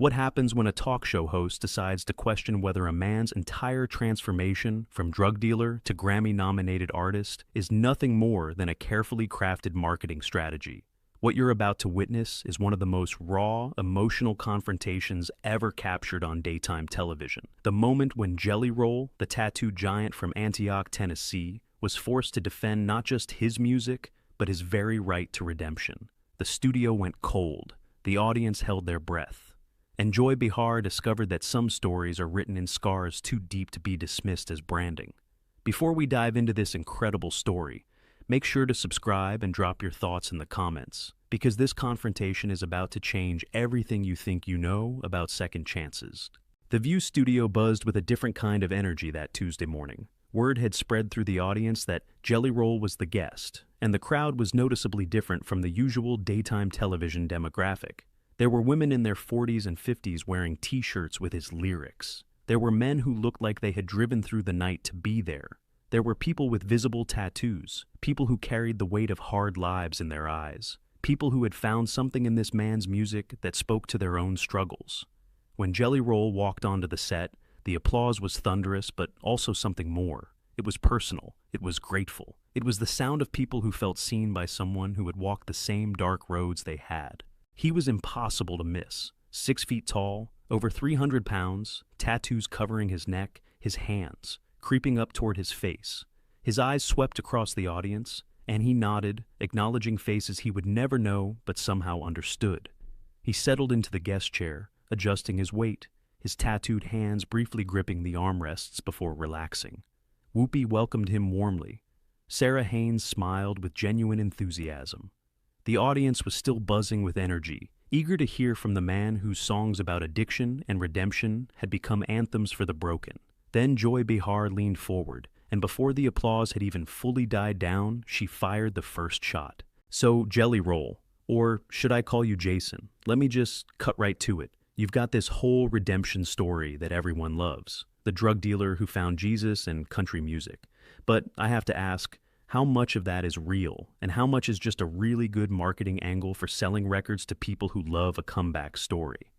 What happens when a talk show host decides to question whether a man's entire transformation from drug dealer to Grammy-nominated artist is nothing more than a carefully crafted marketing strategy? What you're about to witness is one of the most raw, emotional confrontations ever captured on daytime television. The moment when Jelly Roll, the tattooed giant from Antioch, Tennessee, was forced to defend not just his music, but his very right to redemption. The studio went cold. The audience held their breath. And Joy Behar discovered that some stories are written in scars too deep to be dismissed as branding. Before we dive into this incredible story, make sure to subscribe and drop your thoughts in the comments, because this confrontation is about to change everything you think you know about second chances. The View studio buzzed with a different kind of energy that Tuesday morning. Word had spread through the audience that Jelly Roll was the guest, and the crowd was noticeably different from the usual daytime television demographic. There were women in their 40s and 50s wearing t-shirts with his lyrics. There were men who looked like they had driven through the night to be there. There were people with visible tattoos, people who carried the weight of hard lives in their eyes, people who had found something in this man's music that spoke to their own struggles. When Jelly Roll walked onto the set, the applause was thunderous, but also something more. It was personal. It was grateful. It was the sound of people who felt seen by someone who had walked the same dark roads they had. He was impossible to miss. 6 feet tall, over 300 pounds, tattoos covering his neck, his hands, creeping up toward his face. His eyes swept across the audience, and he nodded, acknowledging faces he would never know but somehow understood. He settled into the guest chair, adjusting his weight, his tattooed hands briefly gripping the armrests before relaxing. Whoopi welcomed him warmly. Sarah Haynes smiled with genuine enthusiasm. The audience was still buzzing with energy, eager to hear from the man whose songs about addiction and redemption had become anthems for the broken. Then Joy Behar leaned forward, and before the applause had even fully died down, she fired the first shot. So, Jelly Roll, or should I call you Jason? Let me just cut right to it. You've got this whole redemption story that everyone loves. The drug dealer who found Jesus and country music. But I have to ask, how much of that is real, and how much is just a really good marketing angle for selling records to people who love a comeback story?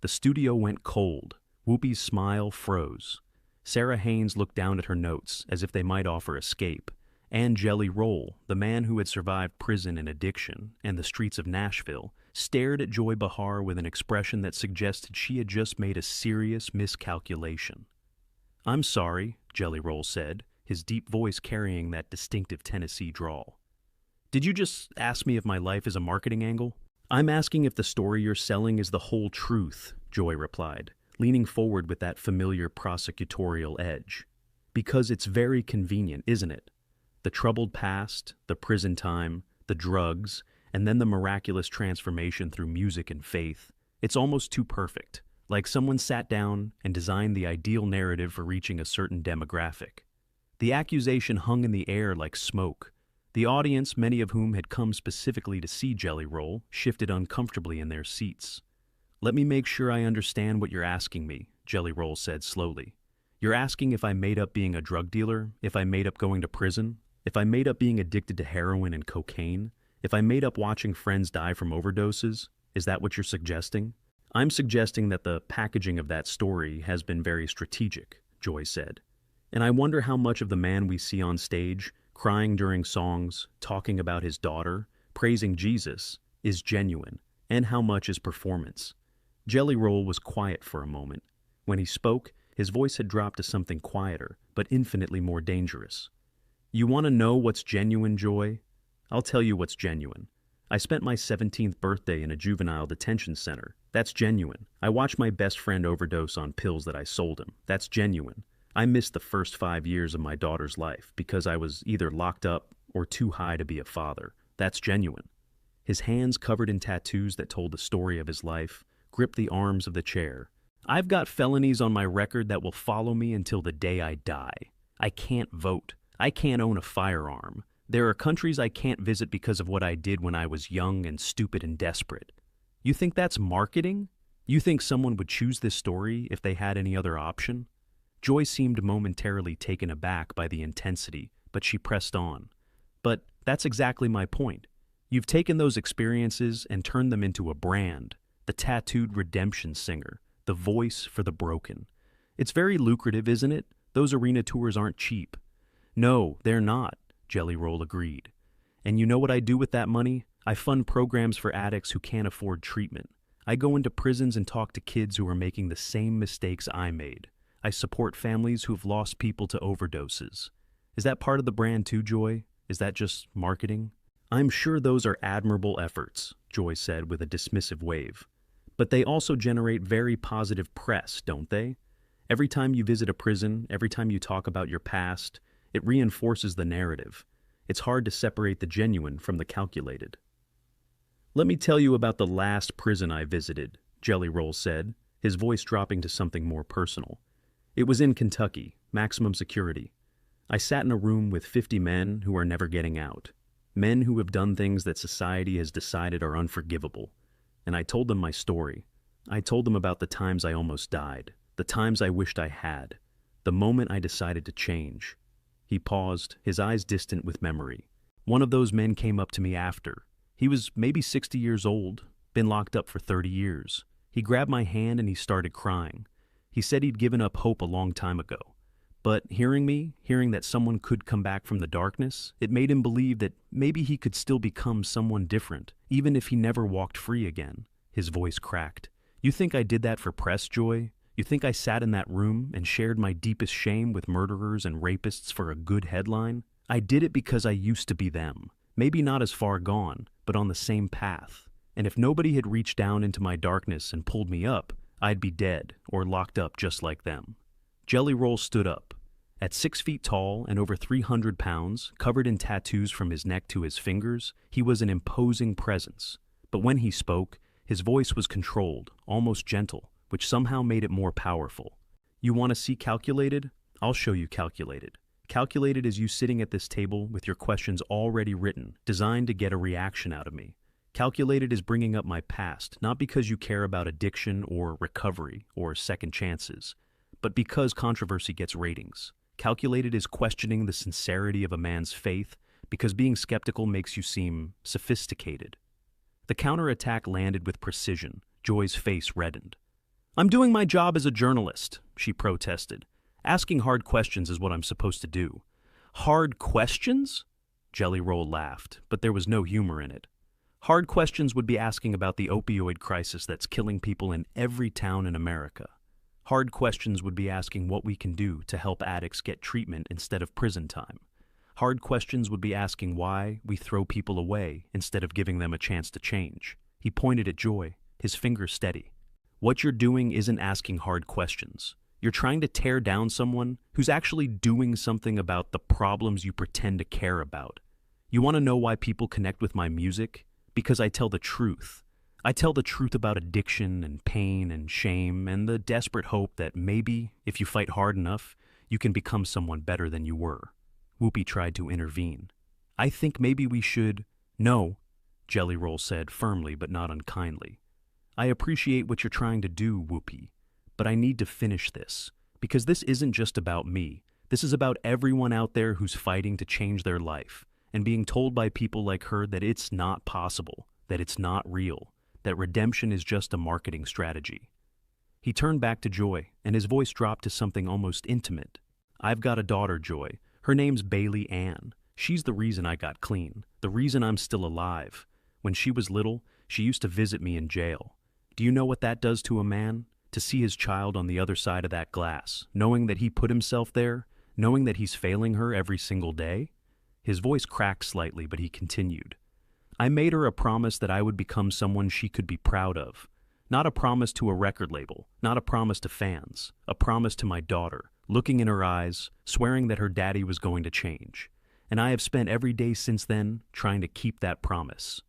The studio went cold. Whoopi's smile froze. Sarah Haynes looked down at her notes as if they might offer escape. And Jelly Roll, the man who had survived prison and addiction and the streets of Nashville, stared at Joy Behar with an expression that suggested she had just made a serious miscalculation. "I'm sorry," Jelly Roll said, his deep voice carrying that distinctive Tennessee drawl. "Did you just ask me if my life is a marketing angle?" "I'm asking if the story you're selling is the whole truth," Joy replied, leaning forward with that familiar prosecutorial edge. "Because it's very convenient, isn't it? The troubled past, the prison time, the drugs, and then the miraculous transformation through music and faith. It's almost too perfect, like someone sat down and designed the ideal narrative for reaching a certain demographic." The accusation hung in the air like smoke. The audience, many of whom had come specifically to see Jelly Roll, shifted uncomfortably in their seats. "Let me make sure I understand what you're asking me," Jelly Roll said slowly. "You're asking if I made up being a drug dealer, if I made up going to prison, if I made up being addicted to heroin and cocaine, if I made up watching friends die from overdoses? Is that what you're suggesting?" "I'm suggesting that the packaging of that story has been very strategic," Joy said. "And I wonder how much of the man we see on stage, crying during songs, talking about his daughter, praising Jesus, is genuine, and how much is performance." Jelly Roll was quiet for a moment. When he spoke, his voice had dropped to something quieter, but infinitely more dangerous. "You want to know what's genuine, Joy? I'll tell you what's genuine. I spent my 17th birthday in a juvenile detention center. That's genuine. I watched my best friend overdose on pills that I sold him. That's genuine. I missed the first 5 years of my daughter's life because I was either locked up or too high to be a father. That's genuine." His hands, covered in tattoos that told the story of his life, gripped the arms of the chair. "I've got felonies on my record that will follow me until the day I die. I can't vote. I can't own a firearm. There are countries I can't visit because of what I did when I was young and stupid and desperate. You think that's marketing? You think someone would choose this story if they had any other option?" Joy seemed momentarily taken aback by the intensity, but she pressed on. "But that's exactly my point. You've taken those experiences and turned them into a brand. the tattooed redemption singer, the voice for the broken. It's very lucrative, isn't it? Those arena tours aren't cheap. No, they're not, Jelly Roll agreed. And you know what I do with that money? I fund programs for addicts who can't afford treatment. I go into prisons and talk to kids who are making the same mistakes I made. I support families who have lost people to overdoses. Is that part of the brand too, Joy? Is that just marketing? I'm sure those are admirable efforts, Joy said with a dismissive wave. But they also generate very positive press, don't they? Every time you visit a prison, every time you talk about your past, it reinforces the narrative. It's hard to separate the genuine from the calculated. Let me tell you about the last prison I visited, Jelly Roll said, his voice dropping to something more personal. It was in Kentucky, maximum security. I sat in a room with 50 men who are never getting out. Men who have done things that society has decided are unforgivable. And I told them my story. I told them about the times I almost died, the times I wished I had, the moment I decided to change. He paused, his eyes distant with memory. One of those men came up to me after. He was maybe 60 years old, been locked up for 30 years. He grabbed my hand and he started crying. He said he'd given up hope a long time ago. But hearing that someone could come back from the darkness, it made him believe that maybe he could still become someone different, even if he never walked free again. His voice cracked. You think I did that for press, Joy? You think I sat in that room and shared my deepest shame with murderers and rapists for a good headline? I did it because I used to be them. Maybe not as far gone, but on the same path. And if nobody had reached down into my darkness and pulled me up, I'd be dead or locked up just like them. Jelly Roll stood up. At 6 feet tall and over 300 pounds, covered in tattoos from his neck to his fingers, he was an imposing presence. But when he spoke, his voice was controlled, almost gentle, which somehow made it more powerful. You want to see calculated? I'll show you calculated. Calculated is you sitting at this table with your questions already written, designed to get a reaction out of me. Calculated is bringing up my past, not because you care about addiction or recovery or second chances, but because controversy gets ratings. Calculated is questioning the sincerity of a man's faith because being skeptical makes you seem sophisticated. The counterattack landed with precision. Joy's face reddened. I'm doing my job as a journalist, she protested. Asking hard questions is what I'm supposed to do. Hard questions? Jelly Roll laughed, but there was no humor in it. Hard questions would be asking about the opioid crisis that's killing people in every town in America. Hard questions would be asking what we can do to help addicts get treatment instead of prison time. Hard questions would be asking why we throw people away instead of giving them a chance to change. He pointed at Joy, his finger steady. What you're doing isn't asking hard questions. You're trying to tear down someone who's actually doing something about the problems you pretend to care about. You want to know why people connect with my music? Because I tell the truth. I tell the truth about addiction and pain and shame and the desperate hope that maybe, if you fight hard enough, you can become someone better than you were. Whoopi tried to intervene. I think maybe we should... No, Jelly Roll said firmly but not unkindly. I appreciate what you're trying to do, Whoopi, but I need to finish this, because this isn't just about me. This is about everyone out there who's fighting to change their life and being told by people like her that it's not possible, that it's not real, that redemption is just a marketing strategy. He turned back to Joy, and his voice dropped to something almost intimate. I've got a daughter, Joy. Her name's Bailey Ann. She's the reason I got clean, the reason I'm still alive. When she was little, she used to visit me in jail. Do you know what that does to a man? To see his child on the other side of that glass, knowing that he put himself there, knowing that he's failing her every single day? His voice cracked slightly, but he continued. I made her a promise that I would become someone she could be proud of. Not a promise to a record label, not a promise to fans, a promise to my daughter, looking in her eyes, swearing that her daddy was going to change. And I have spent every day since then trying to keep that promise.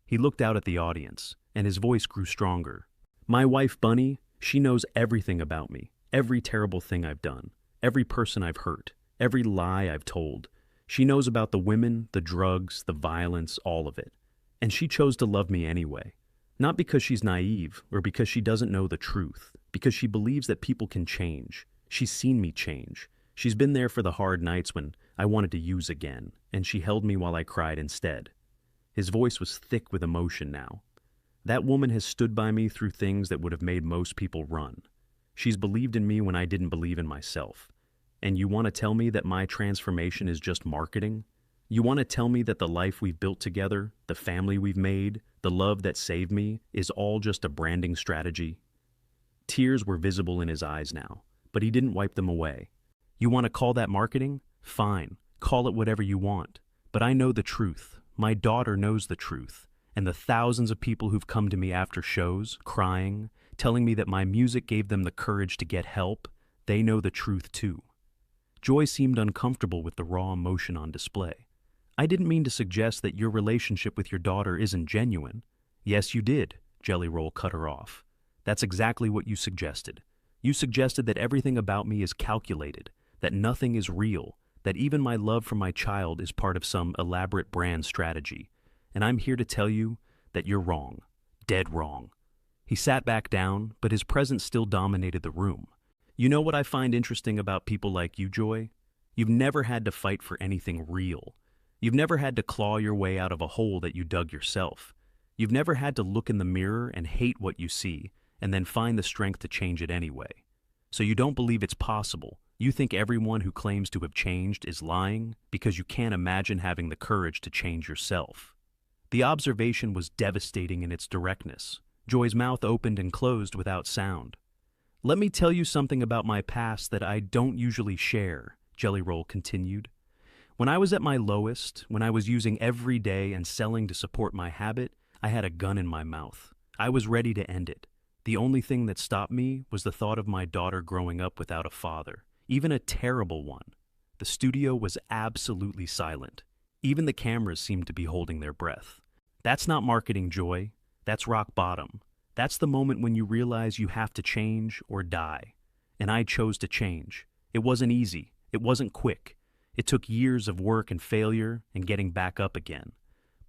He looked out at the audience, and his voice grew stronger. My wife, Bunny, she knows everything about me, every terrible thing I've done, every person I've hurt, every lie I've told. She knows about the women, the drugs, the violence, all of it. And she chose to love me anyway. Not because she's naive or because she doesn't know the truth, because she believes that people can change. She's seen me change. She's been there for the hard nights when I wanted to use again, and she held me while I cried instead. His voice was thick with emotion now. That woman has stood by me through things that would have made most people run. She's believed in me when I didn't believe in myself. And you want to tell me that my transformation is just marketing? You want to tell me that the life we've built together, the family we've made, the love that saved me, is all just a branding strategy? Tears were visible in his eyes now, but he didn't wipe them away. You want to call that marketing? Fine, call it whatever you want. But I know the truth. My daughter knows the truth. And the thousands of people who've come to me after shows, crying, telling me that my music gave them the courage to get help, they know the truth too. Joy seemed uncomfortable with the raw emotion on display. I didn't mean to suggest that your relationship with your daughter isn't genuine. Yes, you did, Jelly Roll cut her off. That's exactly what you suggested. You suggested that everything about me is calculated, that nothing is real, that even my love for my child is part of some elaborate brand strategy. And I'm here to tell you that you're wrong. Dead wrong. He sat back down, but his presence still dominated the room. You know what I find interesting about people like you, Joy? You've never had to fight for anything real. You've never had to claw your way out of a hole that you dug yourself. You've never had to look in the mirror and hate what you see, and then find the strength to change it anyway. So you don't believe it's possible. You think everyone who claims to have changed is lying because you can't imagine having the courage to change yourself. The observation was devastating in its directness. Joy's mouth opened and closed without sound. Let me tell you something about my past that I don't usually share, Jelly Roll continued. When I was at my lowest, when I was using every day and selling to support my habit, I had a gun in my mouth. I was ready to end it. The only thing that stopped me was the thought of my daughter growing up without a father, even a terrible one. The studio was absolutely silent. Even the cameras seemed to be holding their breath. That's not marketing, Joy. That's rock bottom. That's the moment when you realize you have to change or die. And I chose to change. It wasn't easy. It wasn't quick. It took years of work and failure and getting back up again.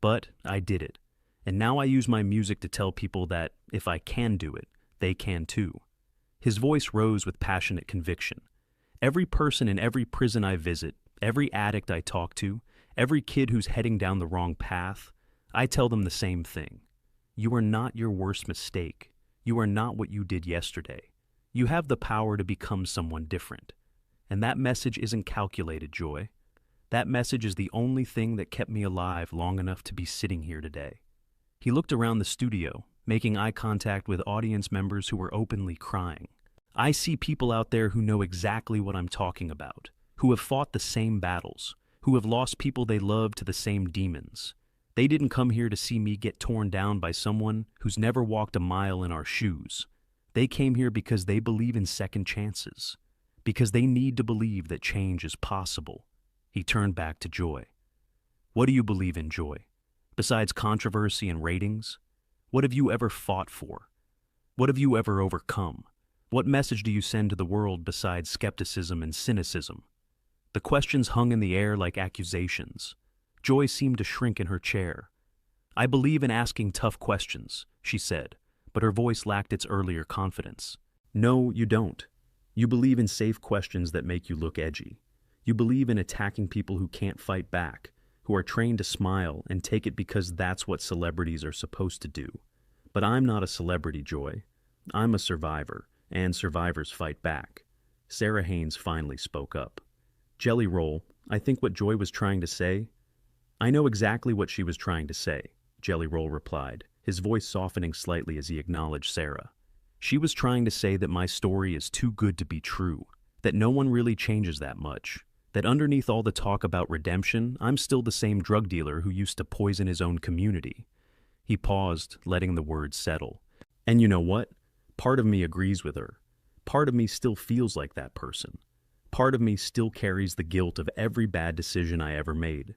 But I did it. And now I use my music to tell people that if I can do it, they can too. His voice rose with passionate conviction. Every person in every prison I visit, every addict I talk to, every kid who's heading down the wrong path, I tell them the same thing. You are not your worst mistake. You are not what you did yesterday. You have the power to become someone different. And that message isn't calculated, Joy. That message is the only thing that kept me alive long enough to be sitting here today. He looked around the studio, making eye contact with audience members who were openly crying. I see people out there who know exactly what I'm talking about, who have fought the same battles, who have lost people they love to the same demons. They didn't come here to see me get torn down by someone who's never walked a mile in our shoes. They came here because they believe in second chances, because they need to believe that change is possible. He turned back to Joy. What do you believe in, Joy? Besides controversy and ratings? What have you ever fought for? What have you ever overcome? What message do you send to the world besides skepticism and cynicism? The questions hung in the air like accusations. Joy seemed to shrink in her chair. I believe in asking tough questions, she said, but her voice lacked its earlier confidence. No, you don't. You believe in safe questions that make you look edgy. You believe in attacking people who can't fight back, who are trained to smile and take it because that's what celebrities are supposed to do. But I'm not a celebrity, Joy. I'm a survivor, and survivors fight back. Sarah Haynes finally spoke up. Jelly Roll, I think what Joy was trying to say... I know exactly what she was trying to say, Jelly Roll replied, his voice softening slightly as he acknowledged Sarah. She was trying to say that my story is too good to be true, that no one really changes that much, that underneath all the talk about redemption, I'm still the same drug dealer who used to poison his own community. He paused, letting the words settle. And you know what? Part of me agrees with her. Part of me still feels like that person. Part of me still carries the guilt of every bad decision I ever made.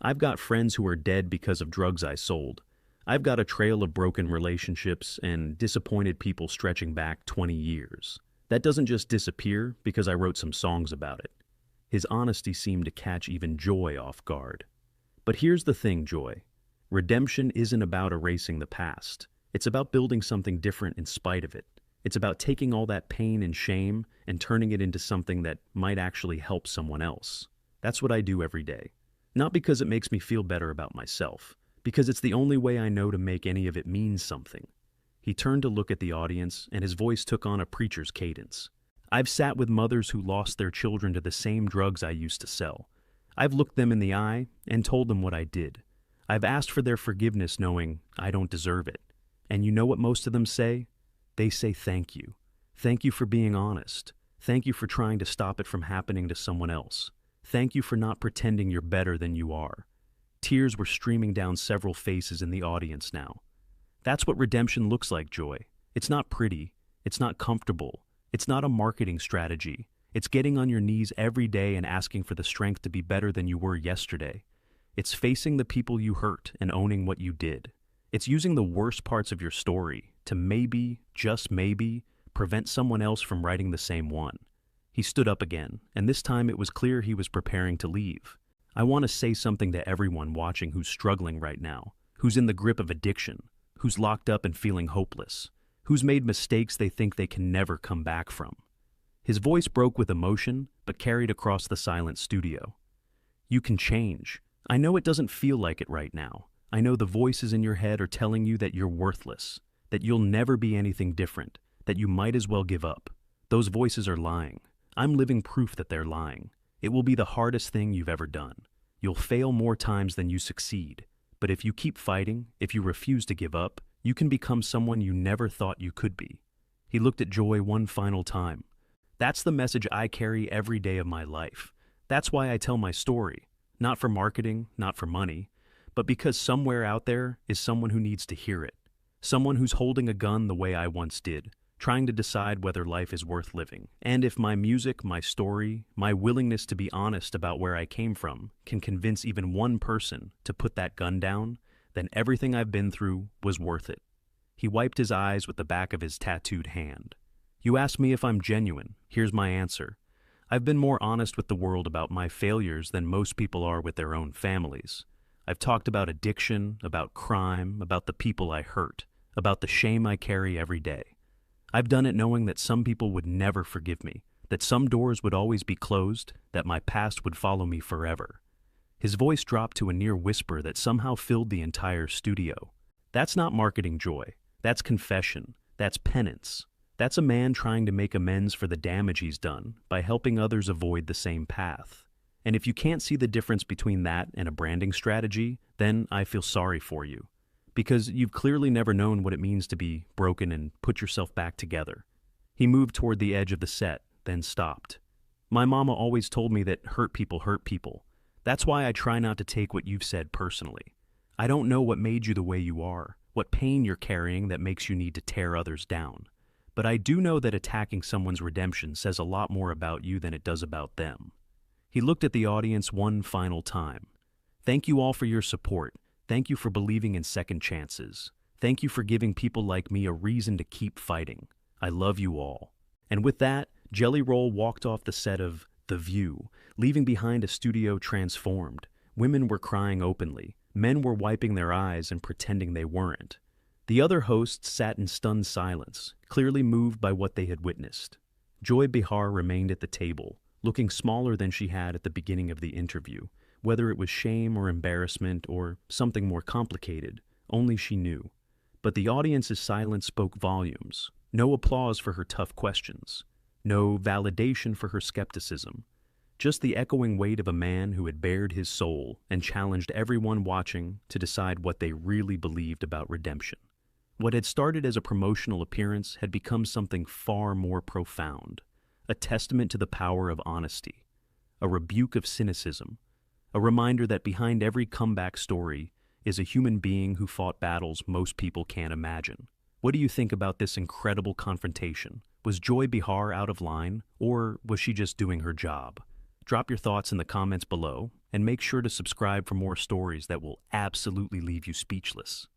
I've got friends who are dead because of drugs I sold. I've got a trail of broken relationships and disappointed people stretching back 20 years. That doesn't just disappear because I wrote some songs about it. His honesty seemed to catch even Joy off guard. But here's the thing, Joy. Redemption isn't about erasing the past. It's about building something different in spite of it. It's about taking all that pain and shame and turning it into something that might actually help someone else. That's what I do every day. Not because it makes me feel better about myself, Because it's the only way I know to make any of it mean something. He turned to look at the audience, and his voice took on a preacher's cadence. I've sat with mothers who lost their children to the same drugs I used to sell. I've looked them in the eye and told them what I did. I've asked for their forgiveness knowing I don't deserve it. And you know what most of them say? They say thank you. Thank you for being honest. Thank you for trying to stop it from happening to someone else. Thank you for not pretending you're better than you are. Tears were streaming down several faces in the audience now. That's what redemption looks like, Joy. It's not pretty. It's not comfortable. It's not a marketing strategy. It's getting on your knees every day and asking for the strength to be better than you were yesterday. It's facing the people you hurt and owning what you did. It's using the worst parts of your story to maybe, just maybe, prevent someone else from writing the same one. He stood up again, and this time it was clear he was preparing to leave. I want to say something to everyone watching who's struggling right now, who's in the grip of addiction, who's locked up and feeling hopeless, who's made mistakes they think they can never come back from. His voice broke with emotion, but carried across the silent studio. You can change. I know it doesn't feel like it right now. I know the voices in your head are telling you that you're worthless, that you'll never be anything different, that you might as well give up. Those voices are lying. I'm living proof that they're lying. It will be the hardest thing you've ever done. You'll fail more times than you succeed. But if you keep fighting, if you refuse to give up, you can become someone you never thought you could be. He looked at Joy one final time. That's the message I carry every day of my life. That's why I tell my story. Not for marketing, not for money, but because somewhere out there is someone who needs to hear it. Someone who's holding a gun the way I once did, trying to decide whether life is worth living. And if my music, my story, my willingness to be honest about where I came from can convince even one person to put that gun down, then everything I've been through was worth it. He wiped his eyes with the back of his tattooed hand. You ask me if I'm genuine. Here's my answer. I've been more honest with the world about my failures than most people are with their own families. I've talked about addiction, about crime, about the people I hurt, about the shame I carry every day. I've done it knowing that some people would never forgive me, that some doors would always be closed, that my past would follow me forever. His voice dropped to a near whisper that somehow filled the entire studio. That's not marketing, Joy. That's confession. That's penance. That's a man trying to make amends for the damage he's done by helping others avoid the same path. And if you can't see the difference between that and a branding strategy, then I feel sorry for you. Because you've clearly never known what it means to be broken and put yourself back together. He moved toward the edge of the set, then stopped. My mama always told me that hurt people hurt people. That's why I try not to take what you've said personally. I don't know what made you the way you are, what pain you're carrying that makes you need to tear others down. But I do know that attacking someone's redemption says a lot more about you than it does about them. He looked at the audience one final time. Thank you all for your support. Thank you for believing in second chances. Thank you for giving people like me a reason to keep fighting. I love you all. And with that, Jelly Roll walked off the set of The View, leaving behind a studio transformed. Women were crying openly. Men were wiping their eyes and pretending they weren't. The other hosts sat in stunned silence, clearly moved by what they had witnessed. Joy Behar remained at the table, looking smaller than she had at the beginning of the interview. Whether it was shame or embarrassment or something more complicated, only she knew. But the audience's silence spoke volumes. No applause for her tough questions. No validation for her skepticism. Just the echoing weight of a man who had bared his soul and challenged everyone watching to decide what they really believed about redemption. What had started as a promotional appearance had become something far more profound. A testament to the power of honesty. A rebuke of cynicism. A reminder that behind every comeback story is a human being who fought battles most people can't imagine. What do you think about this incredible confrontation? Was Joy Behar out of line, or was she just doing her job? Drop your thoughts in the comments below, and make sure to subscribe for more stories that will absolutely leave you speechless.